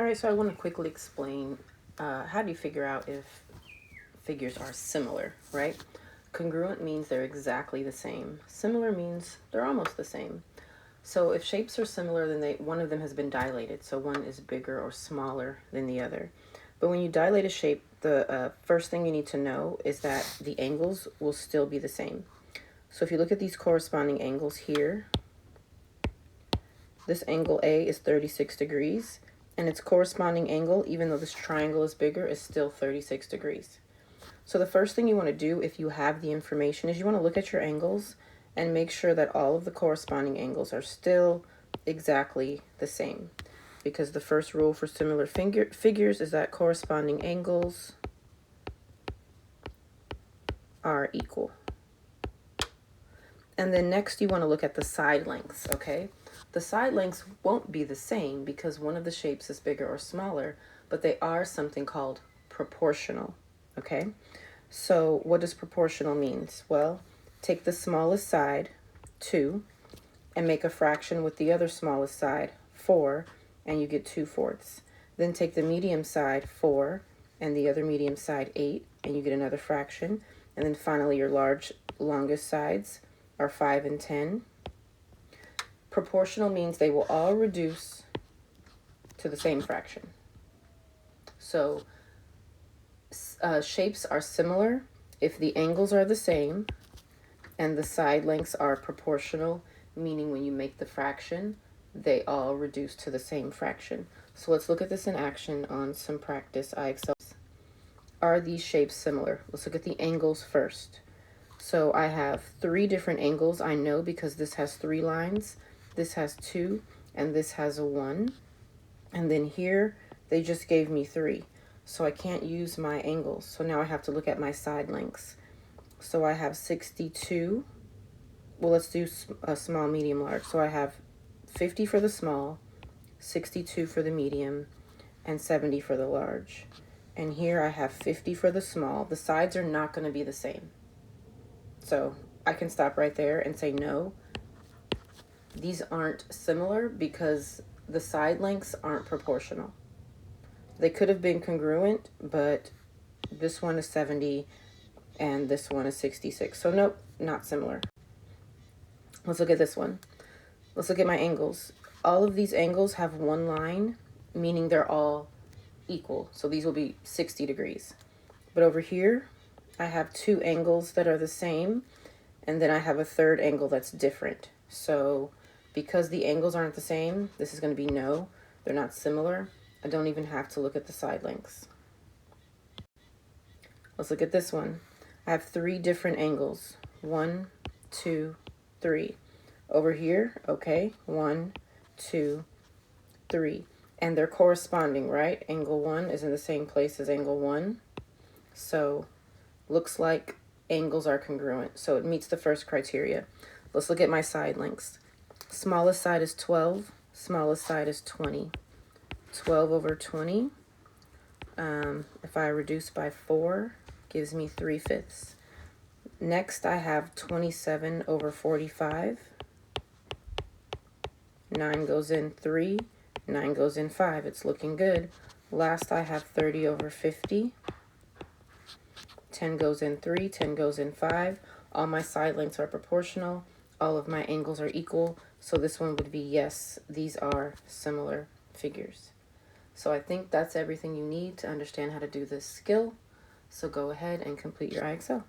right, so I want to quickly explain how do you figure out if figures are similar, right? Congruent means they're exactly the same. Similar means they're almost the same. So if shapes are similar, then one of them has been dilated. So one is bigger or smaller than the other. But when you dilate a shape, the first thing you need to know is that the angles will still be the same. So if you look at these corresponding angles here, this angle A is 36 degrees, and its corresponding angle, even though this triangle is bigger, is still 36 degrees. So the first thing you want to do if you have the information is you want to look at your angles and make sure that all of the corresponding angles are still exactly the same. Because the first rule for similar figures is that corresponding angles are equal. And then next you want to look at the side lengths, okay? The side lengths won't be the same because one of the shapes is bigger or smaller, but they are something called proportional, okay? So what does proportional means? Well, take the smallest side, 2, and make a fraction with the other smallest side, 4, and you get 2/4. Then take the medium side, 4, and the other medium side, 8, and you get another fraction. And then finally your longest sides are 5 and 10. Proportional means they will all reduce to the same fraction. So shapes are similar if the angles are the same and the side lengths are proportional, meaning when you make the fraction, they all reduce to the same fraction. So let's look at this in action on some practice IXL. Are these shapes similar? Let's look at the angles first. So I have 3 different angles, I know, because this has 3 lines, this has 2, and this has a 1. And then here, they just gave me 3. So I can't use my angles. So now I have to look at my side lengths. So I have 62. Well, let's do a small, medium, large. So I have 50 for the small, 62 for the medium, and 70 for the large. And here I have 50 for the small. The sides are not going to be the same. So I can stop right there and say no. These aren't similar because the side lengths aren't proportional. They could have been congruent, but this one is 70 and this one is 66. So nope, not similar. Let's look at this one. Let's look at my angles. All of these angles have one line, meaning they're all equal. So these will be 60 degrees. But over here, I have 2 angles that are the same, and then I have a third angle that's different. So because the angles aren't the same, this is going to be no. They're not similar. I don't even have to look at the side lengths. Let's look at this one. I have 3 different angles. 1, 2, 3. Over here, okay, 1, 2, 3. And they're corresponding, right? Angle 1 is in the same place as angle 1. So looks like angles are congruent. So it meets the first criteria. Let's look at my side lengths. Smallest side is 12. Smallest side is 20. 12 over 20. If I reduce by 4, gives me 3/5. Next, I have 27 over 45. 9 goes in 3. 9 goes in 5. It's looking good. Last, I have 30 over 50. 10 goes in 3. 10 goes in 5. All my side lengths are proportional. All of my angles are equal. So this one would be yes, these are similar figures. So I think that's everything you need to understand how to do this skill. So go ahead and complete your IXL.